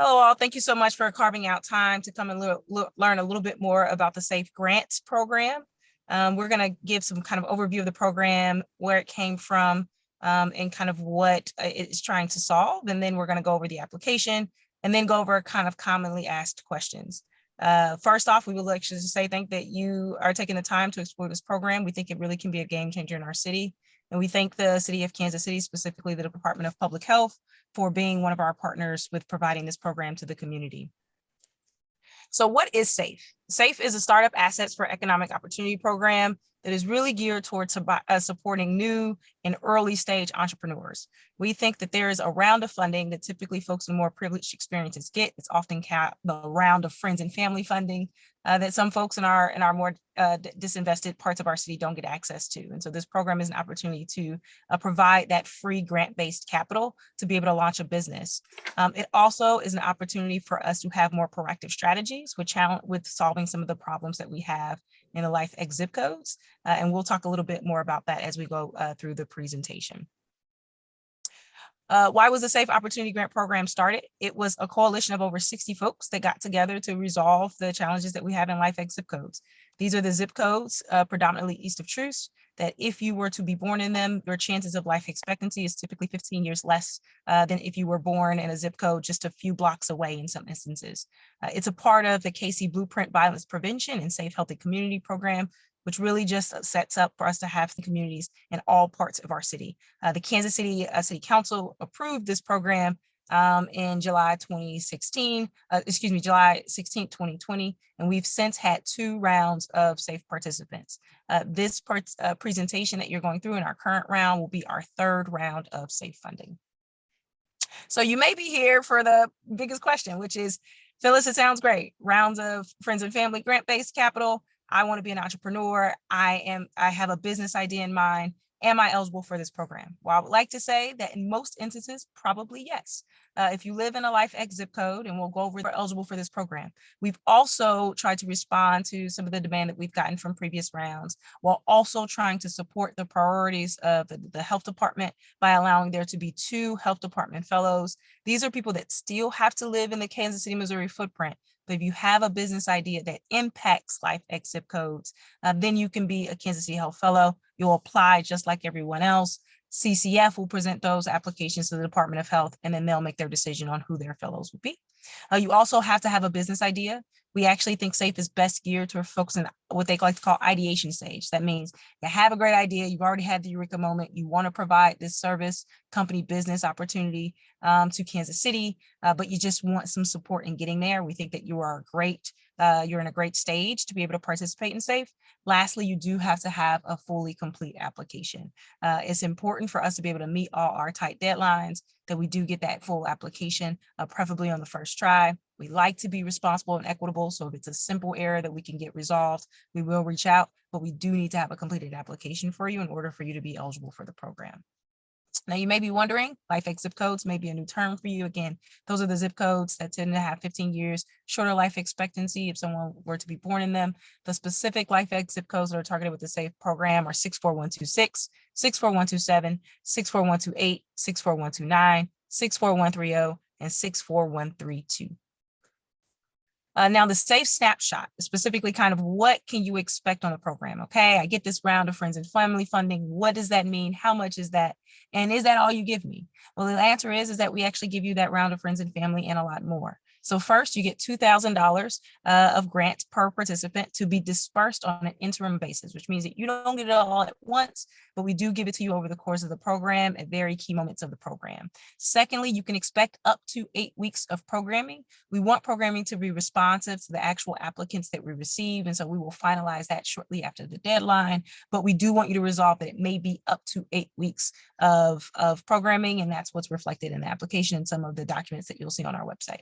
Hello all, thank you so much for carving out time to come and learn a little bit more about the SAFE Grants program. We're going to give some kind of overview of the program, where it came from, and kind of what it's trying to solve. And then we're going to go over the application and then go over kind of commonly asked questions. First off, we would like to say thank that you are taking the time to explore this program. We think it really can be a game changer in our city. And we thank the city of Kansas City, specifically the Department of Public Health, for being one of our partners with providing this program to the community. So what is SAFE? SAFE is a Startup Assets for Economic Opportunity program that is really geared towards supporting new and early stage entrepreneurs. We think that there is a round of funding that typically folks in more privileged experiences get. It's often the round of friends and family funding that some folks in our more disinvested parts of our city don't get access to. And so this program is an opportunity to provide that free grant-based capital to be able to launch a business. It also is an opportunity for us to have more proactive strategies with solving some of the problems that we have in the LifeX zip codes. And we'll talk a little bit more about that as we go through the presentation. Why was the SAFE Opportunity Grant Program started? It was a coalition of over 60 folks that got together to resolve the challenges that we have in LifeX zip codes. These are the zip codes, predominantly east of Truce, that if you were to be born in them, your chances of life expectancy is typically 15 years less than if you were born in a zip code just a few blocks away in some instances. It's a part of the KC Blueprint Violence Prevention and Safe Healthy Community Program, which really just sets up for us to have communities in all parts of our city. The Kansas City City Council approved this program in July 16, 2020, and we've since had 2 rounds of SAFE participants. This presentation that you're going through in our current round will be our 3rd round of SAFE funding. So you may be here for the biggest question, which is, Phyllis, it sounds great. Rounds of friends and family grant-based capital. I want to be an entrepreneur. I have a business idea in mind. Am I eligible for this program? Well, I would like to say that in most instances, probably yes. If you live in a LifeX zip code, and we'll go over, you're eligible for this program. We've also tried to respond to some of the demand that we've gotten from previous rounds, while also trying to support the priorities of the health department by allowing there to be 2 health department fellows. These are people that still have to live in the Kansas City, Missouri footprint. But if you have a business idea that impacts LifeX zip codes, then you can be a Kansas City Health Fellow. You'll apply just like everyone else. CCF will present those applications to the Department of Health, and then they'll make their decision on who their fellows will be. You also have to have a business idea. We actually think SAFE is best geared to folks in what they like to call ideation stage. That means you have a great idea, you've already had the eureka moment, you want to provide this service, company, business opportunity to Kansas City, but you just want some support in getting there. We think that you are you're in a great stage to be able to participate in SAFE. Lastly, you do have to have a fully complete application. It's important for us to be able to meet all our tight deadlines, that we do get that full application, preferably on the first try. We like to be responsible and equitable, so if it's a simple error that we can get resolved, we will reach out, but we do need to have a completed application for you in order for you to be eligible for the program. Now, you may be wondering, LifeX zip codes may be a new term for you. Again, those are the zip codes that tend to have 15 years shorter life expectancy if someone were to be born in them. The specific LifeX zip codes that are targeted with the SAFE program are 64126, 64127, 64128, 64129, 64130, and 64132. Now the SAFE snapshot is specifically kind of what can you expect on the program? Okay, I get this round of friends and family funding. What does that mean? How much is that? And is that all you give me? Well, the answer is that we actually give you that round of friends and family and a lot more. So first, you get $2,000 of grants per participant to be dispersed on an interim basis, which means that you don't get it all at once, but we do give it to you over the course of the program at very key moments of the program. Secondly, you can expect up to 8 weeks of programming. We want programming to be responsive to the actual applicants that we receive, and so we will finalize that shortly after the deadline, but we do want you to resolve that it may be up to 8 weeks of programming, and that's what's reflected in the application and some of the documents that you'll see on our website.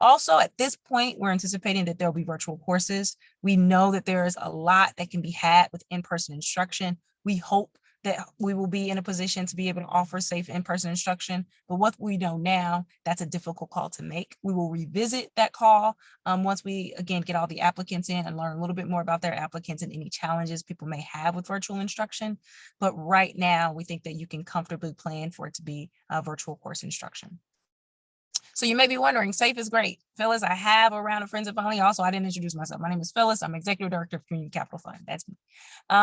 Also, at this point, we're anticipating that there'll be virtual courses. We know that there is a lot that can be had with in-person instruction. We hope that we will be in a position to be able to offer safe in-person instruction, but what we know now, that's a difficult call to make. We will revisit that call once we, again, get all the applicants in and learn a little bit more about their applicants and any challenges people may have with virtual instruction. But right now, we think that you can comfortably plan for it to be a virtual course instruction. So you may be wondering, SAFE is great. Phyllis, I have a round of friends and family. Also, I didn't introduce myself. My name is Phyllis. I'm Executive Director of Community Capital Fund. That's me.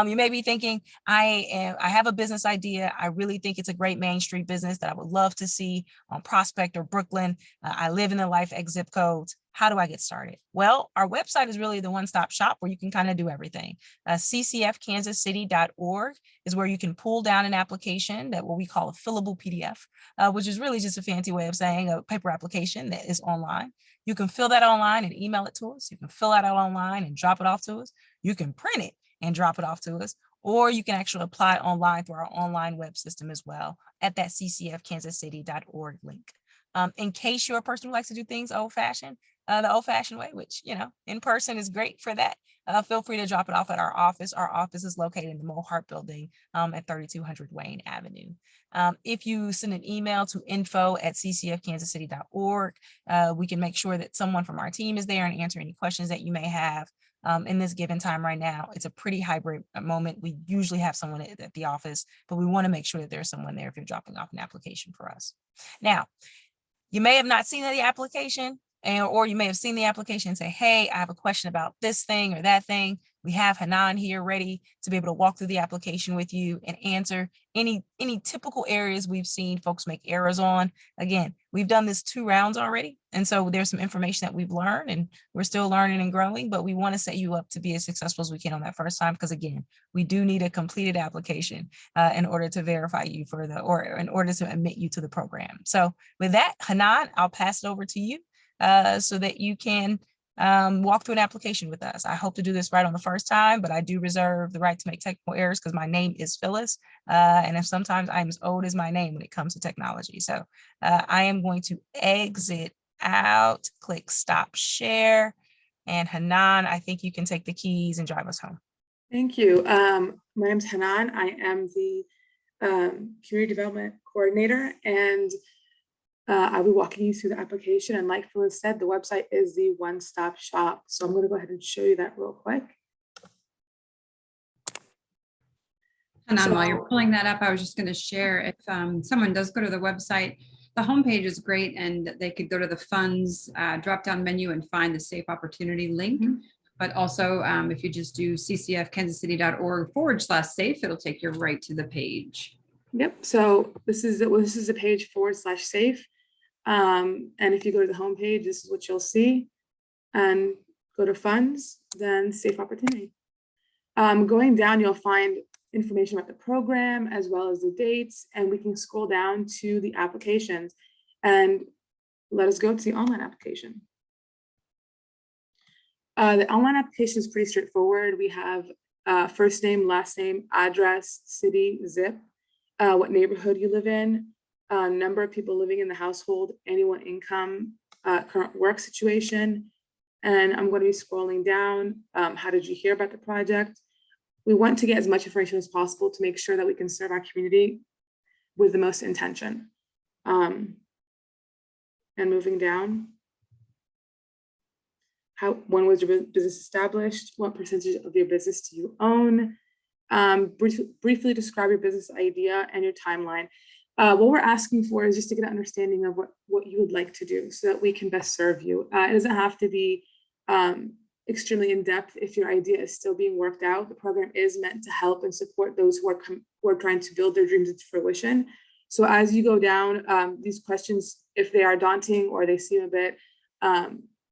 You may be thinking, I have a business idea. I really think it's a great Main Street business that I would love to see on Prospect or Brooklyn. I live in the LifeX zip codes. How do I get started? Well, our website is really the one-stop shop where you can kind of do everything. ccfkansascity.org is where you can pull down an application, that what we call a fillable PDF, which is really just a fancy way of saying a paper application that is online. You can fill that online and email it to us. You can fill that out online and drop it off to us. You can print it and drop it off to us, or you can actually apply online through our online web system as well at that ccfkansascity.org link. In case you're a person who likes to do things old-fashioned, the old-fashioned way, which, in person is great for that, feel free to drop it off at our office. Our office is located in the Mohart building at 3200 Wayne Avenue. If you send an email to info@ccfkansascity.org, we can make sure that someone from our team is there and answer any questions that you may have. In this given time right now, it's a pretty hybrid moment. We usually have someone at the office, but we want to make sure that there's someone there if you're dropping off an application for us. Now, you may have not seen the application, or you may have seen the application and say, hey, I have a question about this thing or that thing. We have Hanan here ready to be able to walk through the application with you and answer any typical areas we've seen folks make errors on. Again, we've done this 2 rounds already. And so there's some information that we've learned, and we're still learning and growing, but we want to set you up to be as successful as we can on that first time. Because again, we do need a completed application in order to verify you or in order to admit you to the program. So with that, Hanan, I'll pass it over to you so that you can walk through an application with us. I hope to do this right on the first time, but I do reserve the right to make technical errors because my name is Phyllis. And if sometimes I'm as old as my name when it comes to technology. So I am going to exit out, click stop share. And Hanan, I think you can take the keys and drive us home. Thank you. My name is Hanan. I am the Community Development Coordinator, and I'll be walking you through the application. And like Phyllis said, the website is the one-stop shop. So I'm going to go ahead and show you that real quick. Hanan, while you're pulling that up, I was just going to share, if someone does go to the website, the homepage is great, and they could go to the funds drop-down menu and find the Safe Opportunity link. Mm-hmm. But also, if you just do ccfkansascity.org/safe, it'll take you right to the page. Yep. So this is the page /safe. And if you go to the homepage, this is what you'll see. And go to funds, then Safe Opportunity. Going down, you'll find information about the program as well as the dates, and we can scroll down to the applications. And let us go to the online application. The online application is pretty straightforward. We have first name, last name, address, city, zip, what neighborhood you live in, number of people living in the household, annual income, current work situation. And I'm going to be scrolling down. How did you hear about the project? We want to get as much information as possible to make sure that we can serve our community with the most intention. And moving down. When was your business established? What percentage of your business do you own? Briefly describe your business idea and your timeline. What we're asking for is just to get an understanding of what you would like to do so that we can best serve you. It doesn't have to be extremely in-depth if your idea is still being worked out. The program is meant to help and support those who are trying to build their dreams into fruition. So as you go down, these questions, if they are daunting or they seem a bit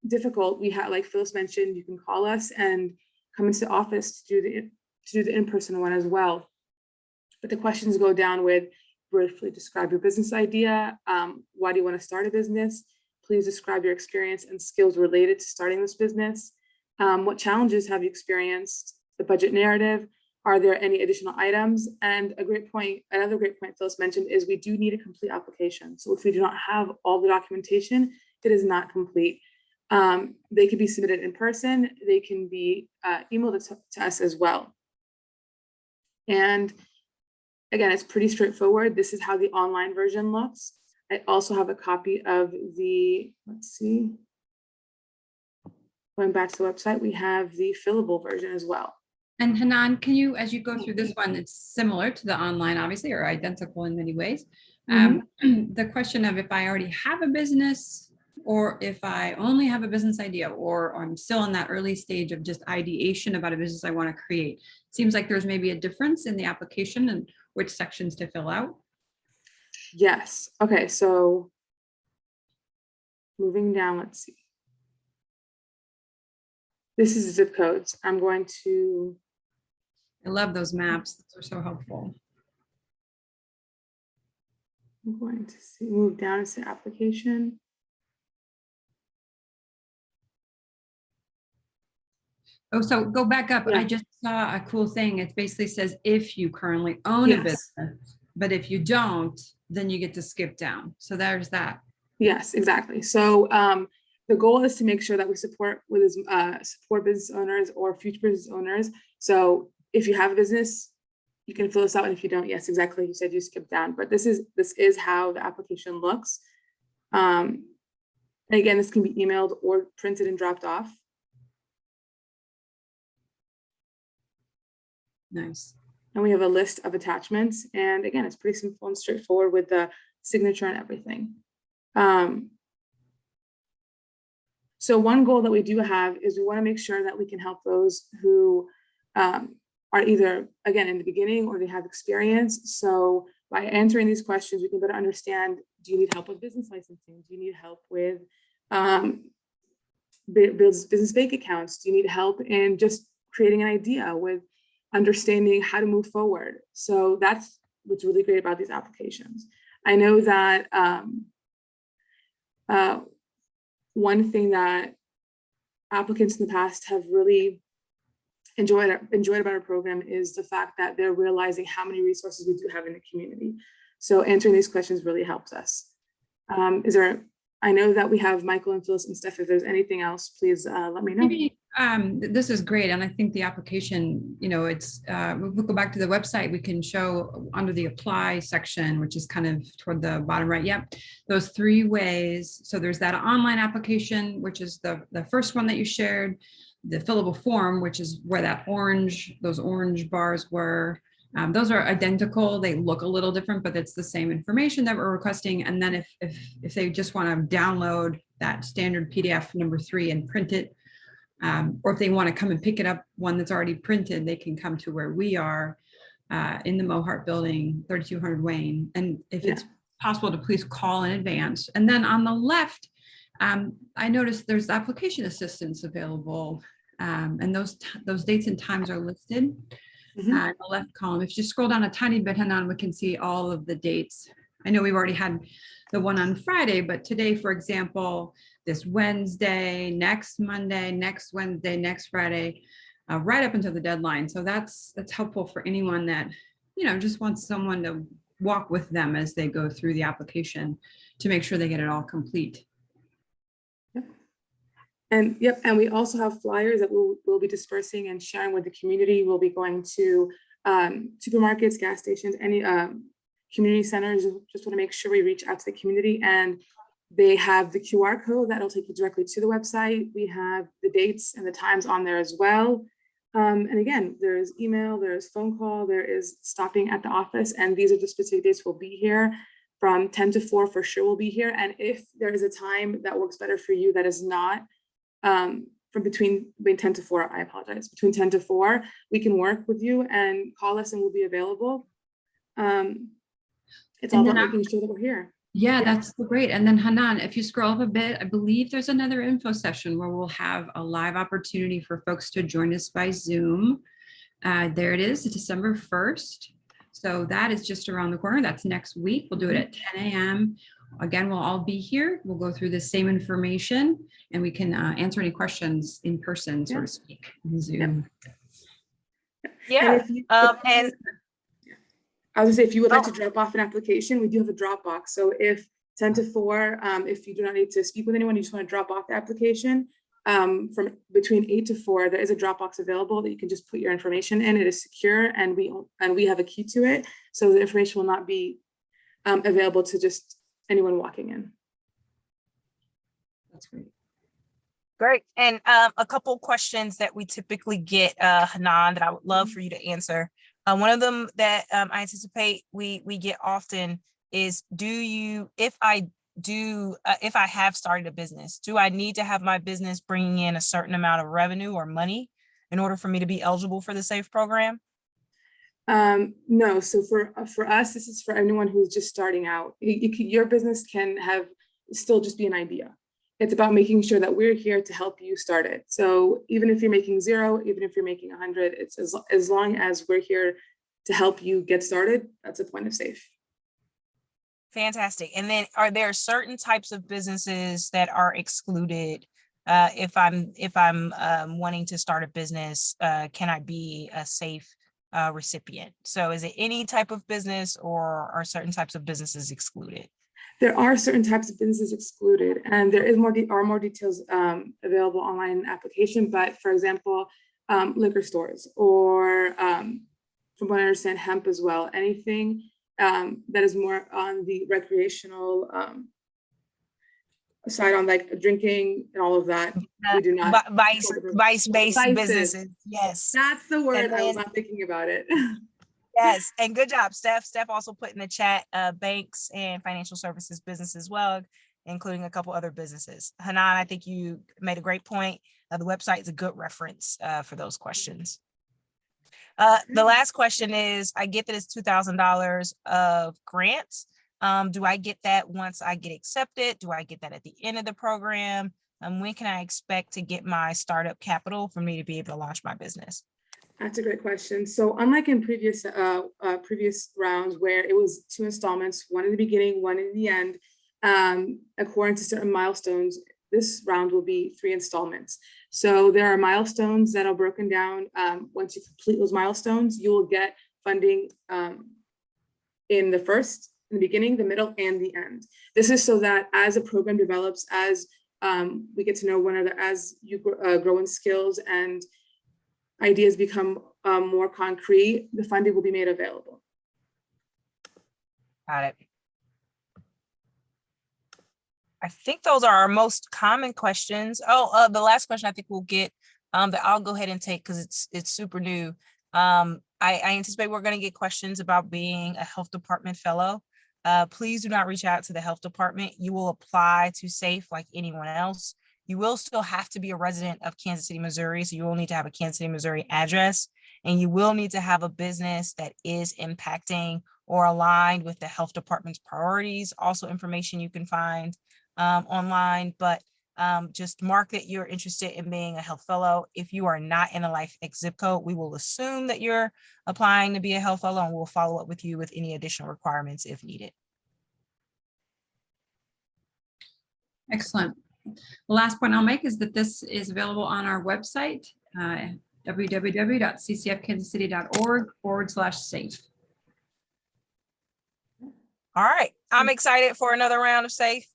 difficult, we have, like Phyllis mentioned, you can call us and come into the office to do the in-person one as well. But the questions go down with briefly describe your business idea. Why do you want to start a business? Please describe your experience and skills related to starting this business. What challenges have you experienced? The budget narrative. Are there any additional items? And another great point Phyllis mentioned is we do need a complete application. So if we do not have all the documentation, it is not complete. They can be submitted in person. They can be emailed to us as well. And again, it's pretty straightforward. This is how the online version looks. I also have a copy of the, let's see, going back to the website, we have the fillable version as well. And Hanan, can you, as you go through this one, it's similar to the online, obviously, or identical in many ways. The question of if I already have a business, or if I only have a business idea, or I'm still in that early stage of just ideation about a business I want to create. Seems like there's maybe a difference in the application and which sections to fill out. Yes. Okay. So moving down, let's see. This is zip codes. I'm going to, I love those maps. Those are so helpful. move down to application. Oh, so go back up. Yeah. I just saw a cool thing. It basically says if you currently own a Yes. business, but if you don't, then you get to skip down. So there's that. Yes, exactly. So the goal is to make sure that we support support business owners or future business owners. So if you have a business, you can fill this out, and if you don't, yes, exactly. You said you skip down, but this is how the application looks. And again, this can be emailed or printed and dropped off. Nice. And we have a list of attachments. And again, it's pretty simple and straightforward with the signature and everything. So one goal that we do have is we want to make sure that we can help those who are either, again, in the beginning or they have experience. So by answering these questions, we can better understand, do you need help with business licensing? Do you need help with business bank accounts? Do you need help in just creating an idea with understanding how to move forward? So that's what's really great about these applications. I know that one thing that applicants in the past have really enjoyed about our program is the fact that they're realizing how many resources we do have in the community. So answering these questions really helps us. I know that we have Michael and Phyllis and Steph. If there's anything else, please let me know. Maybe this is great. And I think the application, it's, we'll go back to the website. We can show under the apply section, which is kind of toward the bottom right. Yep. Those 3 ways. So there's that online application, which is the first one that you shared, the fillable form, which is where those orange bars were. Those are identical. They look a little different, but it's the same information that we're requesting. And then if they just want to download that standard PDF number 3 and print it, or if they want to come and pick it up, one that's already printed, they can come to where we are in the Mohart building, 3200 Wayne. And if it's possible to please call in advance. And then on the left, I noticed there's application assistance available, and those dates and times are listed. In the left column. If you scroll down a tiny bit, Hanan, we can see all of the dates. I know we've already had the one on Friday, but today, for example, this Wednesday, next Monday, next Wednesday, next Friday, right up until the deadline. So that's helpful for anyone that, just wants someone to walk with them as they go through the application to make sure they get it all complete. And we also have flyers that we'll be dispersing and sharing with the community. We'll be going to supermarkets, gas stations, any community centers. Just want to make sure we reach out to the community, and they have the QR code that'll take you directly to the website. We have the dates and the times on there as well. And again, there's email, there's phone call, there is stopping at the office, and these are the specific dates we'll be here. From 10 to 4 for sure we'll be here. And if there is a time that works better for you that is not from between 10 to 4, I apologize, between 10 to 4, we can work with you and call us and we'll be available. It's all about making sure that we're here. Yeah, that's great. And then Hanan, if you scroll up a bit, I believe there's another info session where we'll have a live opportunity for folks to join us by Zoom. There it is, December 1st. So that is just around the corner. That's next week. We'll do it at 10 a.m. Again, we'll all be here. We'll go through the same information and we can answer any questions in person, so to speak, in Zoom. Yeah. And I was gonna say, if you would like to drop off an application, we do have a Dropbox. So if 10 to 4, if you do not need to speak with anyone, you just want to drop off the application, from between 8 to 4, there is a Dropbox available that you can just put your information in. It is secure, and we have a key to it. So the information will not be available to just anyone walking in. That's great. Great. And a couple questions that we typically get, Hanan, that I would love for you to answer. One of them that I anticipate we get often is, if I if I have started a business, do I need to have my business bringing in a certain amount of revenue or money in order for me to be eligible for the SAFE program? No, so for us, this is for anyone who's just starting out. Your business can still just be an idea. It's about making sure that we're here to help you start it. So even if you're making 0, even if you're making 100, it's as long as we're here to help you get started, that's the point of SAFE. Fantastic. And then are there certain types of businesses that are excluded? If I'm wanting to start a business, can I be a SAFE recipient? So is it any type of business, or are certain types of businesses excluded? There are certain types of businesses excluded, and there is more details available online in the application. But for example, liquor stores, or from what I understand, hemp as well. Anything that is more on the recreational side, on like drinking and all of that, we do not. Vice-based businesses. Yes. That's the word. And I was then- not thinking about it. Yes, and good job, Steph. Steph also put in the chat banks and financial services business as well, including a couple other businesses. Hanan, I think you made a great point. The website is a good reference for those questions. The last question is, I get that it's $2,000 of grants. Do I get that once I get accepted? Do I get that at the end of the program? When can I expect to get my startup capital for me to be able to launch my business? That's a great question. So unlike in previous rounds where it was 2 installments, one in the beginning, one in the end, according to certain milestones, this round will be 3 installments. So there are milestones that are broken down. Once you complete those milestones, you will get funding in the beginning, the middle, and the end. This is so that as a program develops, as we get to know one another, as you grow in skills and ideas become more concrete, the funding will be made available. Got it. I think those are our most common questions. Oh, the last question I think we'll get that I'll go ahead and take because it's super new. I anticipate we're going to get questions about being a health department fellow. Please do not reach out to the health department. You will apply to SAFE like anyone else. You will still have to be a resident of Kansas City, Missouri. So you will need to have a Kansas City, Missouri address, and you will need to have a business that is impacting or aligned with the health department's priorities. Also information you can find online, but just mark that you're interested in being a health fellow. If you are not in a LifeX zip code, we will assume that you're applying to be a health fellow, and we'll follow up with you with any additional requirements if needed. Excellent. The last point I'll make is that this is available on our website, www.ccfkansascity.org/SAFE. All right. I'm excited for another round of SAFE.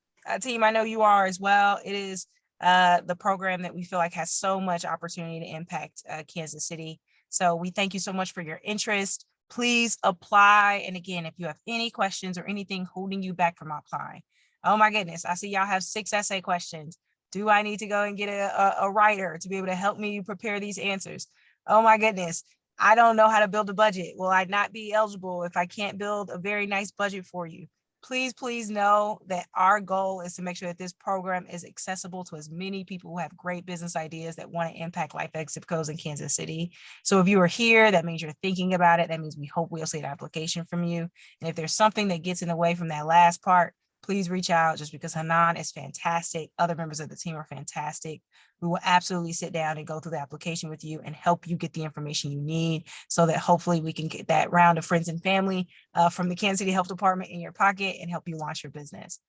Team, I know you are as well. It is the program that we feel like has so much opportunity to impact Kansas City. So we thank you so much for your interest. Please apply. And again, if you have any questions or anything holding you back from applying, oh my goodness, I see y'all have 6 essay questions. Do I need to go and get a writer to be able to help me prepare these answers? Oh my goodness, I don't know how to build a budget. Will I not be eligible if I can't build a very nice budget for you? Please know that our goal is to make sure that this program is accessible to as many people who have great business ideas that want to impact LifeX zip codes in Kansas City. So if you are here, that means you're thinking about it. That means we hope we'll see an application from you. And if there's something that gets in the way from that last part, please reach out, just because Hanan is fantastic. Other members of the team are fantastic. We will absolutely sit down and go through the application with you and help you get the information you need so that hopefully we can get that round of friends and family from the Kansas City Health Department in your pocket and help you launch your business.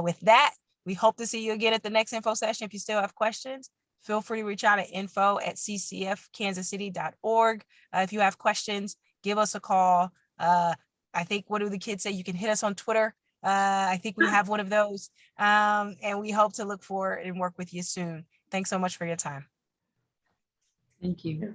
With that, we hope to see you again at the next info session. If you still have questions, feel free to reach out at info@ccfkansascity.org. If you have questions, give us a call. I think, what do the kids say? You can hit us on Twitter. I think we have one of those, and we hope to look forward and work with you soon. Thanks so much for your time. Thank you. Yeah.